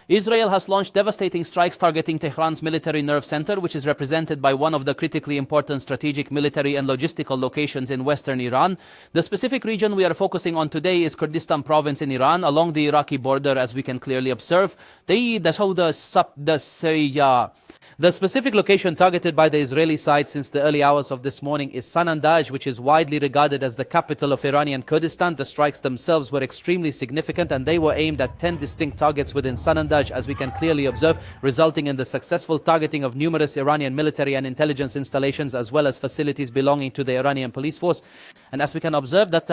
Israel has launched devastating strikes targeting Tehran's military nerve center, which is represented by one of the critically important strategic military and logistical locations in western Iran. The specific region we are focusing on today is Kurdistan province in Iran, along the Iraqi border, as we can clearly observe. The specific location targeted by the Israeli side since the early hours of this morning is Sanandaj, which is widely regarded as the capital of Iranian Kurdistan. The strikes themselves were extremely significant, and they were aimed at 10 distinct targets within Sanandaj, as we can clearly observe, resulting in the successful targeting of numerous Iranian military and intelligence installations, as well as facilities belonging to the Iranian police force. And as we can observe, that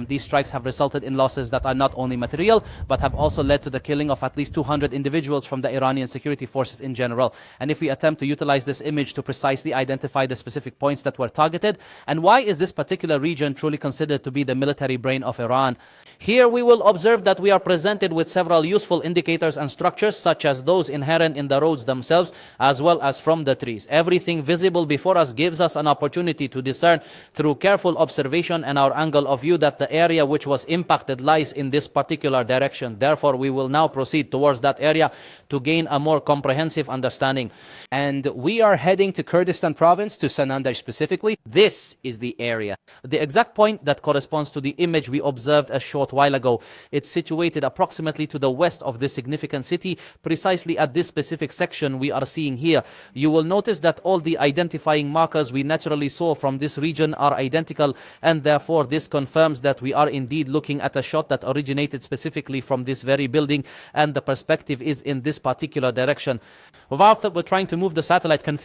these strikes have resulted in losses that are not only material, but have also led to the killing of at least 200 individuals from the Iranian security forces in general. And if we attempt to utilize this image to precisely identify the specific points that were targeted, and why is this particular region truly considered to be the military brain of Iran? Here we will observe that we are presented with several useful indicators and structures, such as those inherent in the roads themselves, as well as from the trees. Everything visible before us gives us an opportunity to discern through careful observation and our angle of view that the area which was impacted lies in this particular direction. Therefore, we will now proceed towards that area to gain a more comprehensive understanding. And we are heading to Kurdistan province, to Sanandaj specifically. This is the area. The exact point that corresponds to the image we observed a short while ago. It's situated approximately to the west of this significant city, precisely at this specific section we are seeing here. You will notice that all the identifying markers we naturally saw from this region are identical, and therefore this confirms that we are indeed looking at a shot that originated specifically from this very building, and the perspective is in this particular direction. We're trying to move the satellite and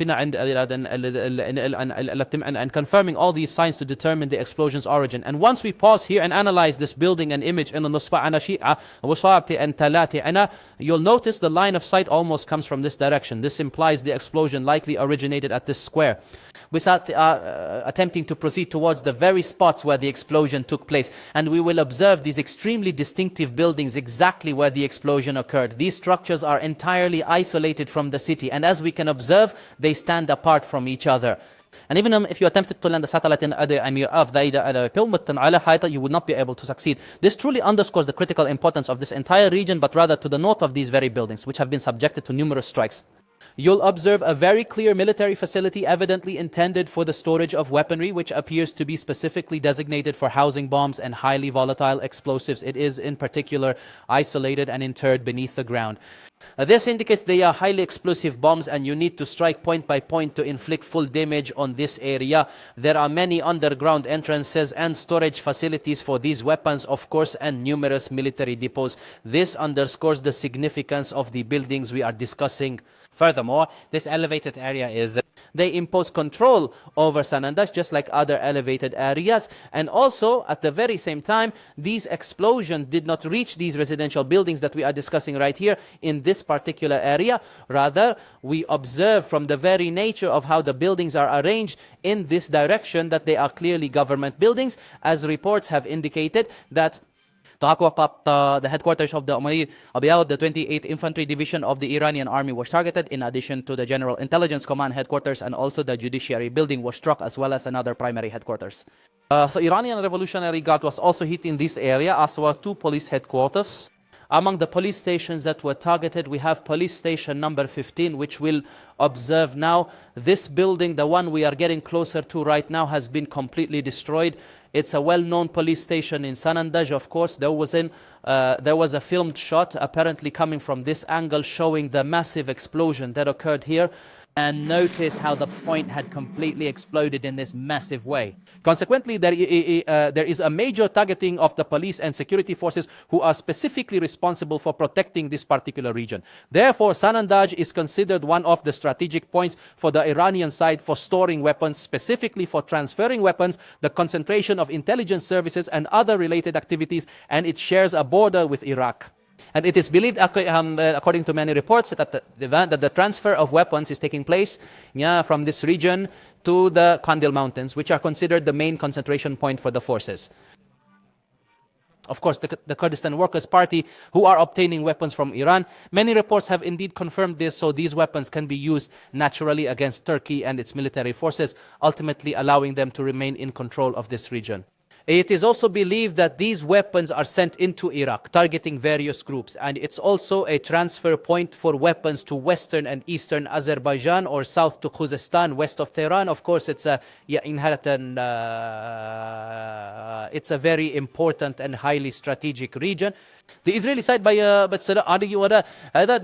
confirming all these signs to determine the explosion's origin. And once we pause here and analyze this building and image, you'll notice the line of sight almost comes from this direction. This implies the explosion likely originated at this square. We start attempting to proceed towards the very spots where the explosion took place, and we will observe these extremely distinctive buildings exactly where the explosion occurred. These structures are entirely isolated from the city, and as we can observe, they stand apart from each other. And even if you attempted to land a satellite in other you would not be able to succeed. This truly underscores the critical importance of this entire region, but rather to the north of these very buildings, which have been subjected to numerous strikes. You'll observe a very clear military facility evidently intended for the storage of weaponry, which appears to be specifically designated for housing bombs and highly volatile explosives. It is in particular isolated and interred beneath the ground. This indicates they are highly explosive bombs, and you need to strike point by point to inflict full damage on this area. There are many underground entrances and storage facilities for these weapons, of course, and numerous military depots. This underscores the significance of the buildings we are discussing. Furthermore, this elevated area they impose control over Sanandaj, just like other elevated areas. And also, at the very same time, these explosions did not reach these residential buildings that we are discussing right here in this particular area. Rather, we observe from the very nature of how the buildings are arranged in this direction that they are clearly government buildings, as reports have indicated that the headquarters of the Abiyad, the 28th Infantry Division of the Iranian Army, was targeted, in addition to the General Intelligence Command headquarters, and also the Judiciary Building was struck, as well as another primary headquarters. The Iranian Revolutionary Guard was also hit in this area, as were two police headquarters. Among the police stations that were targeted, we have police station number 15, which we'll observe now. This building, the one we are getting closer to right now, has been completely destroyed. It's a well-known police station in Sanandaj, of course. There was a filmed shot apparently coming from this angle showing the massive explosion that occurred here. And notice how the point had completely exploded in this massive way. Consequently, there is a major targeting of the police and security forces who are specifically responsible for protecting this particular region. Therefore, Sanandaj is considered one of the strategic points for the Iranian side for storing weapons, specifically for transferring weapons, the concentration of intelligence services and other related activities, and it shares a border with Iraq. And it is believed, according to many reports, that the transfer of weapons is taking place from this region to the Kandil Mountains, which are considered the main concentration point for the forces. Of course, the Kurdistan Workers' Party, who are obtaining weapons from Iran. Many reports have indeed confirmed this, so these weapons can be used naturally against Turkey and its military forces, ultimately allowing them to remain in control of this region. It is also believed that these weapons are sent into Iraq, targeting various groups. And it's also a transfer point for weapons to western and eastern Azerbaijan or south to Khuzestan, west of Tehran. Of course, it's a it's a very important and highly strategic region. The Israeli side, by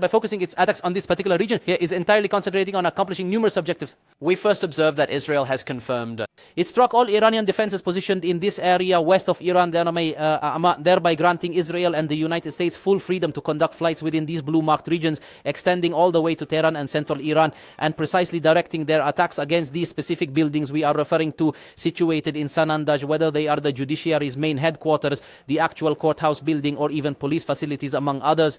focusing its attacks on this particular region, here is entirely concentrating on accomplishing numerous objectives. We first observed that Israel has confirmed it struck all Iranian defenses positioned in this area west of Iran, thereby granting Israel and the United States full freedom to conduct flights within these blue-marked regions, extending all the way to Tehran and central Iran, and precisely directing their attacks against these specific buildings we are referring to, situated in Sanandaj, whether they are the judiciary's main headquarters, the actual courthouse building, or even police facilities, among others.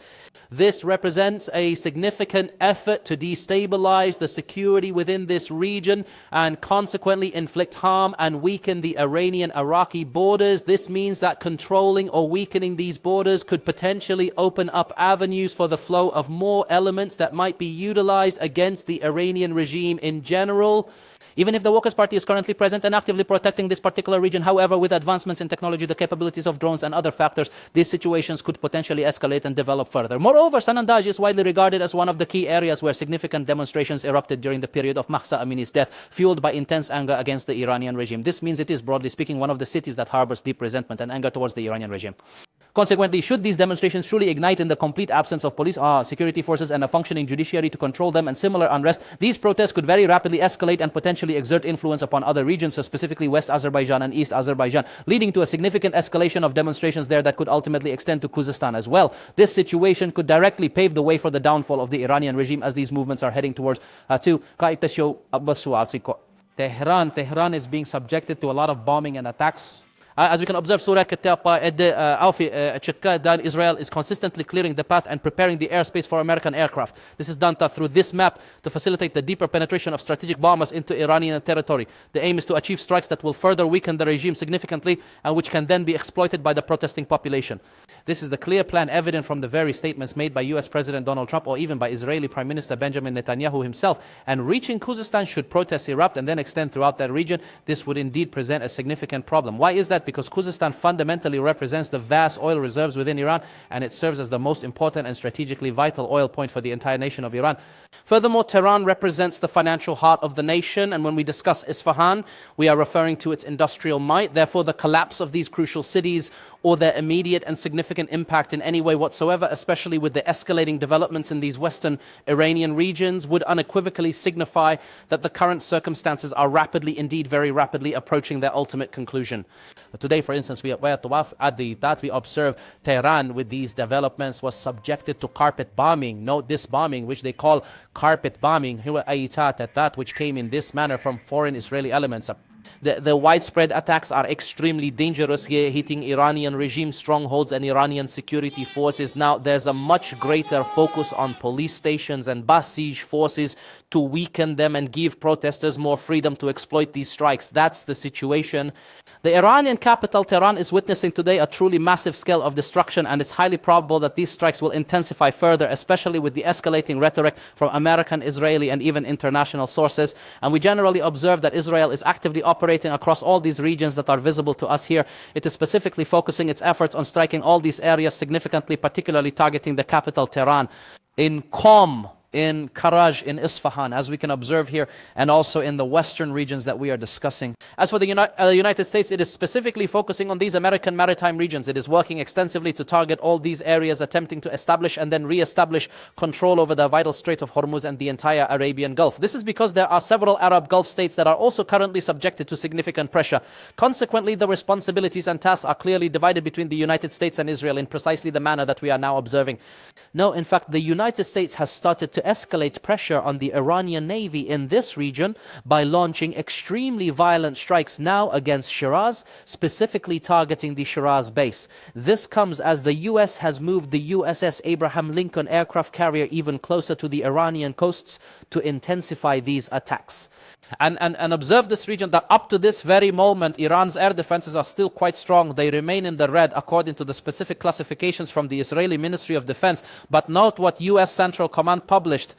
This represents a significant effort to destabilize the security within this region and consequently inflict harm and weaken the Iranian-Iraqi borders. This means that controlling or weakening these borders could potentially open up avenues for the flow of more elements that might be utilized against the Iranian regime in general. Even if the Workers' Party is currently present and actively protecting this particular region, however, with advancements in technology, the capabilities of drones and other factors, these situations could potentially escalate and develop further. Moreover, Sanandaj is widely regarded as one of the key areas where significant demonstrations erupted during the period of Mahsa Amini's death, fueled by intense anger against the Iranian regime. This means it is, broadly speaking, one of the cities that harbors deep resentment and anger towards the Iranian regime. Consequently, should these demonstrations truly ignite in the complete absence of police, security forces and a functioning judiciary to control them and similar unrest, these protests could very rapidly escalate and potentially exert influence upon other regions, so specifically West Azerbaijan and East Azerbaijan, leading to a significant escalation of demonstrations there that could ultimately extend to Khuzestan as well. This situation could directly pave the way for the downfall of the Iranian regime as these movements are heading towards Tehran is being subjected to a lot of bombing and attacks. As we can observe, Israel is consistently clearing the path and preparing the airspace for American aircraft. This is done through this map to facilitate the deeper penetration of strategic bombers into Iranian territory. The aim is to achieve strikes that will further weaken the regime significantly and which can then be exploited by the protesting population. This is the clear plan evident from the very statements made by US President Donald Trump or even by Israeli Prime Minister Benjamin Netanyahu himself. And reaching Khuzestan should protests erupt and then extend throughout that region, this would indeed present a significant problem. Why is that? Because Khuzestan fundamentally represents the vast oil reserves within Iran, and it serves as the most important and strategically vital oil point for the entire nation of Iran. Furthermore, Tehran represents the financial heart of the nation, and when we discuss Isfahan, we are referring to its industrial might. Therefore, the collapse of these crucial cities or their immediate and significant impact in any way whatsoever, especially with the escalating developments in these western Iranian regions, would unequivocally signify that the current circumstances are rapidly, indeed very rapidly, approaching their ultimate conclusion. Today, for instance, we observe Tehran with these developments was subjected to carpet bombing. Note this bombing, which they call carpet bombing, which came in this manner from foreign Israeli elements. The widespread attacks are extremely dangerous here, hitting Iranian regime strongholds and Iranian security forces. Now, there's a much greater focus on police stations and Basij forces to weaken them and give protesters more freedom to exploit these strikes. That's the situation. The Iranian capital, Tehran, is witnessing today a truly massive scale of destruction, and it's highly probable that these strikes will intensify further, especially with the escalating rhetoric from American, Israeli, and even international sources. And we generally observe that Israel is actively operating across all these regions that are visible to us here. It is specifically focusing its efforts on striking all these areas significantly, particularly targeting the capital, Tehran. In Qom, in Karaj, in Isfahan, as we can observe here, and also in the western regions that we are discussing. As for the United States, it is specifically focusing on these American maritime regions. It is working extensively to target all these areas, attempting to establish and then re-establish control over the vital Strait of Hormuz and the entire Arabian Gulf. This is because there are several Arab Gulf states that are also currently subjected to significant pressure. Consequently, the responsibilities and tasks are clearly divided between the United States and Israel in precisely the manner that we are now observing. No, in fact, the United States has started to escalate pressure on the Iranian Navy in this region by launching extremely violent strikes now against Shiraz, specifically targeting the Shiraz base. This comes as the US has moved the USS Abraham Lincoln aircraft carrier even closer to the Iranian coasts to intensify these attacks. And observe this region that up to this very moment, Iran's air defenses are still quite strong. They remain in the red according to the specific classifications from the Israeli Ministry of Defense. But note what US Central Command published.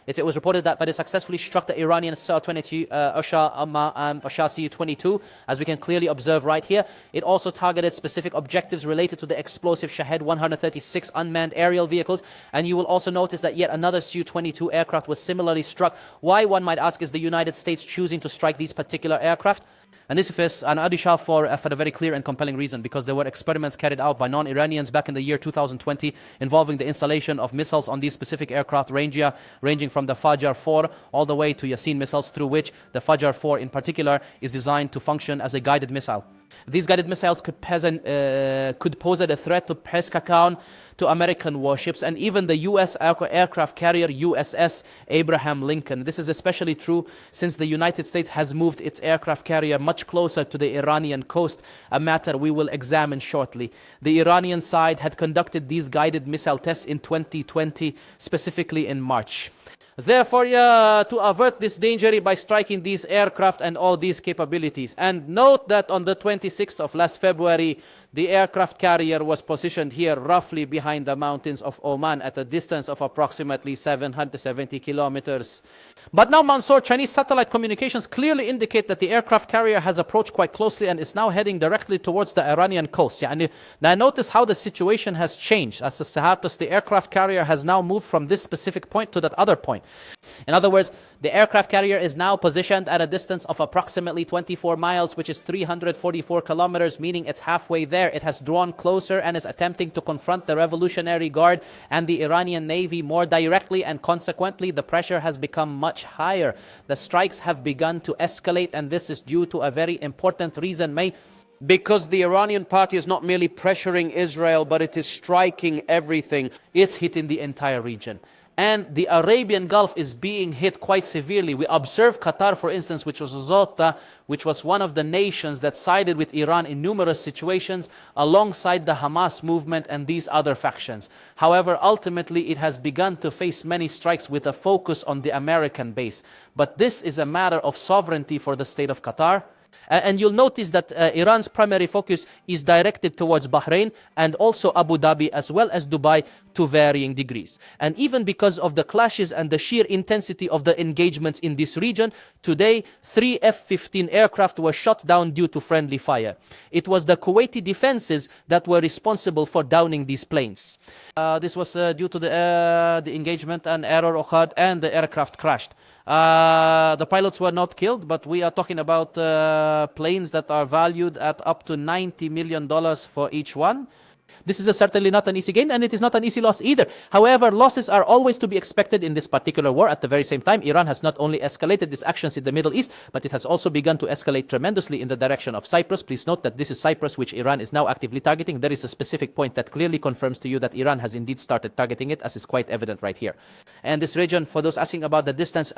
is it was reported that it successfully struck the Iranian Su-22 Usha Su-22, as we can clearly observe right here. It also targeted specific objectives related to the explosive Shahed 136 unmanned aerial vehicles, and you will also notice that yet another Su-22 aircraft was similarly struck. Why, one might ask, is the United States choosing to strike these particular aircraft? And this is an Adisha for a very clear and compelling reason, because there were experiments carried out by non-Iranians back in the year 2020 involving the installation of missiles on these specific aircraft ranging from the Fajar 4 all the way to Yasin missiles, through which the Fajar 4 in particular is designed to function as a guided missile. These guided missiles could pose a threat to Pescacan, to American warships, and even the U.S. aircraft carrier USS Abraham Lincoln. This is especially true since the United States has moved its aircraft carrier much closer to the Iranian coast, a matter we will examine shortly. The Iranian side had conducted these guided missile tests in 2020, specifically in March. Therefore, to avert this danger by striking these aircraft and all these capabilities. And note that on the 26th of last February, the aircraft carrier was positioned here roughly behind the mountains of Oman at a distance of approximately 770 kilometers. But now, Mansour, Chinese satellite communications clearly indicate that the aircraft carrier has approached quite closely and is now heading directly towards the Iranian coast. Now notice how the situation has changed. As the aircraft carrier has now moved from this specific point to that other point. In other words, the aircraft carrier is now positioned at a distance of approximately 24 miles, which is 344 kilometers, meaning it's halfway there. It has drawn closer and is attempting to confront the Revolutionary Guard and the Iranian Navy more directly, and consequently, the pressure has become much higher. The strikes have begun to escalate, and this is due to a very important reason, because the Iranian party is not merely pressuring Israel, but it is striking everything. It's hitting the entire region. And the Arabian Gulf is being hit quite severely. We observe Qatar, for instance, which was one of the nations that sided with Iran in numerous situations alongside the Hamas movement and these other factions. However, ultimately, it has begun to face many strikes with a focus on the American base. But this is a matter of sovereignty for the state of Qatar. And you'll notice that Iran's primary focus is directed towards Bahrain and also Abu Dhabi, as well as Dubai, to varying degrees. And even because of the clashes and the sheer intensity of the engagements in this region, today 3 F-15 aircraft were shot down due to friendly fire. It was the Kuwaiti defenses that were responsible for downing these planes. This was due to the engagement and error occurred and the aircraft crashed. The pilots were not killed, but we are talking about planes that are valued at up to $90 million for each one. This is certainly not an easy gain, and it is not an easy loss either. However, losses are always to be expected in this particular war. At the very same time, Iran has not only escalated its actions in the Middle East, but it has also begun to escalate tremendously in the direction of Cyprus. Please note that this is Cyprus, which Iran is now actively targeting. There is a specific point that clearly confirms to you that Iran has indeed started targeting it, as is quite evident right here. And this region, for those asking about the distance,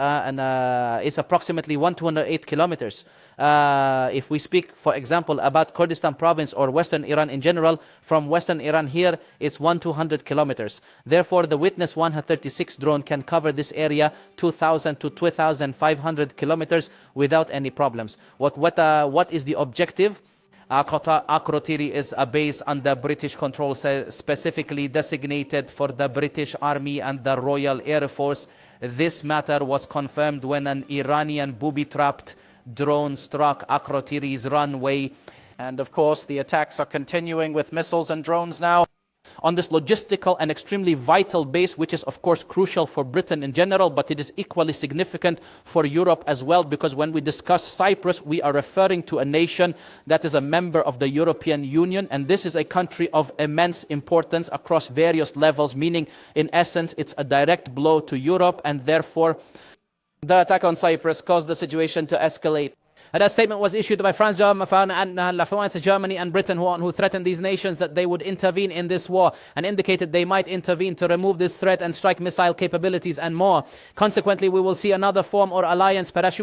is approximately 108 kilometers. If we speak, for example, about Kurdistan province or Western Iran in general, from Western Iran here, it's 1,200 kilometers. Therefore, the Witness 136 drone can cover this area 2,000 to 2,500 kilometers without any problems. What is the objective? Akrotiri is a base under British control, specifically designated for the British Army and the Royal Air Force. This matter was confirmed when an Iranian booby-trapped drone struck Akrotiri's runway. And of course, the attacks are continuing with missiles and drones now on this logistical and extremely vital base, which is of course crucial for Britain in general, but it is equally significant for Europe as well, because when we discuss Cyprus, we are referring to a nation that is a member of the European Union, and this is a country of immense importance across various levels, meaning in essence it's a direct blow to Europe, and therefore the attack on Cyprus caused the situation to escalate. And that statement was issued by France, Germany and Britain, who threatened these nations that they would intervene in this war and indicated they might intervene to remove this threat and strike missile capabilities and more. Consequently, we will see another form or alliance, perhaps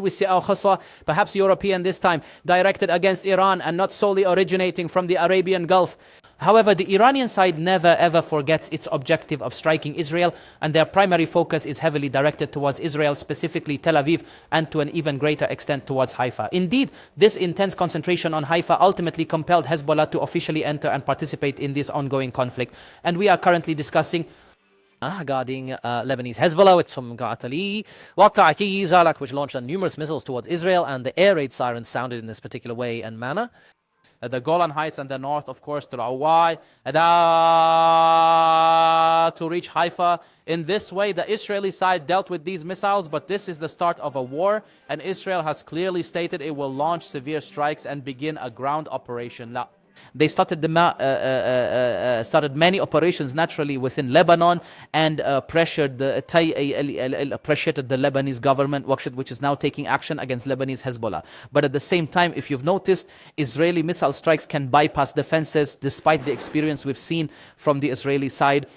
European this time, directed against Iran and not solely originating from the Arabian Gulf. However, the Iranian side never ever forgets its objective of striking Israel, and their primary focus is heavily directed towards Israel, specifically Tel Aviv, and to an even greater extent towards Haifa. Indeed, this intense concentration on Haifa ultimately compelled Hezbollah to officially enter and participate in this ongoing conflict. And we are currently discussing guarding Lebanese Hezbollah with some artillery. Waqa'ati Zalak, which launched numerous missiles towards Israel, and the air raid sirens sounded in this particular way and manner. The Golan Heights and the north, of course, to Rawai, to reach Haifa. In this way, the Israeli side dealt with these missiles, but this is the start of a war, and Israel has clearly stated it will launch severe strikes and begin a ground operation. They started started many operations naturally within Lebanon and appreciated the Lebanese government, which is now taking action against Lebanese Hezbollah. But at the same time, if you've noticed, Israeli missile strikes can bypass defenses despite the experience we've seen from the Israeli side.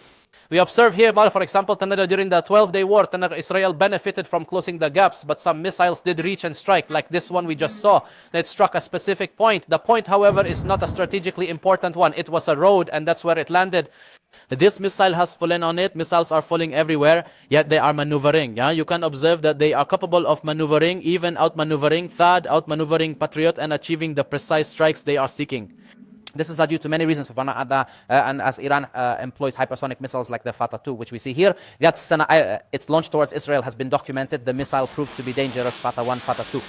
We observe here, for example, during the 12-day war, Israel benefited from closing the gaps, but some missiles did reach and strike, like this one we just saw, that struck a specific point. The point, however, is not a strategically important one. It was a road, and that's where it landed. This missile has fallen on it. Missiles are falling everywhere, yet they are maneuvering. Yeah, you can observe that they are capable of maneuvering, even outmaneuvering THAAD, outmaneuvering Patriot, and achieving the precise strikes they are seeking. This is due to many reasons, and as Iran employs hypersonic missiles like the Fatah 2, which we see here. Its launch towards Israel has been documented. The missile proved to be dangerous, Fatah 1, Fatah 2.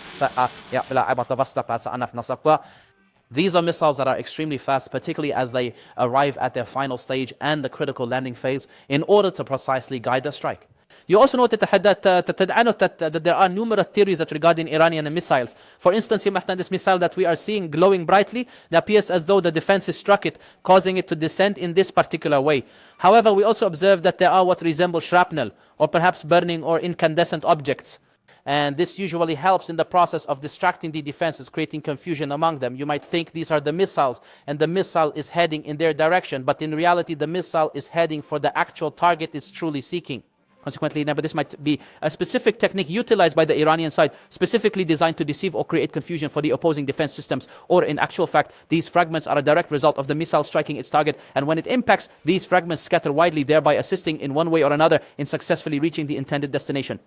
These are missiles that are extremely fast, particularly as they arrive at their final stage and the critical landing phase in order to precisely guide the strike. You also note that there are numerous theories regarding Iranian missiles. For instance, this missile that we are seeing glowing brightly, it appears as though the defenses struck it, causing it to descend in this particular way. However, we also observe that there are what resemble shrapnel, or perhaps burning or incandescent objects. And this usually helps in the process of distracting the defenses, creating confusion among them. You might think these are the missiles, and the missile is heading in their direction, but in reality, the missile is heading for the actual target it's truly seeking. Consequently, this might be a specific technique utilized by the Iranian side, specifically designed to deceive or create confusion for the opposing defense systems. Or in actual fact, these fragments are a direct result of the missile striking its target, and when it impacts, these fragments scatter widely, thereby assisting in one way or another in successfully reaching the intended destination.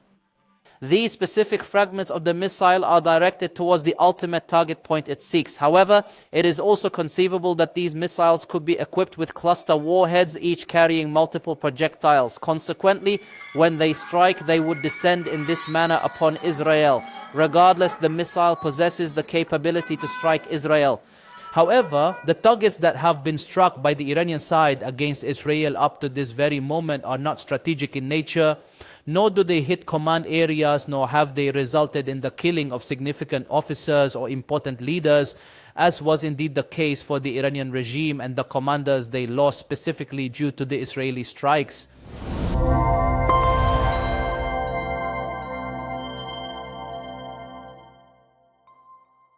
These specific fragments of the missile are directed towards the ultimate target point it seeks. However, it is also conceivable that these missiles could be equipped with cluster warheads, each carrying multiple projectiles. Consequently, when they strike, they would descend in this manner upon Israel. Regardless, the missile possesses the capability to strike Israel. However, the targets that have been struck by the Iranian side against Israel up to this very moment are not strategic in nature, nor do they hit command areas, nor have they resulted in the killing of significant officers or important leaders, as was indeed the case for the Iranian regime and the commanders they lost specifically due to the Israeli strikes.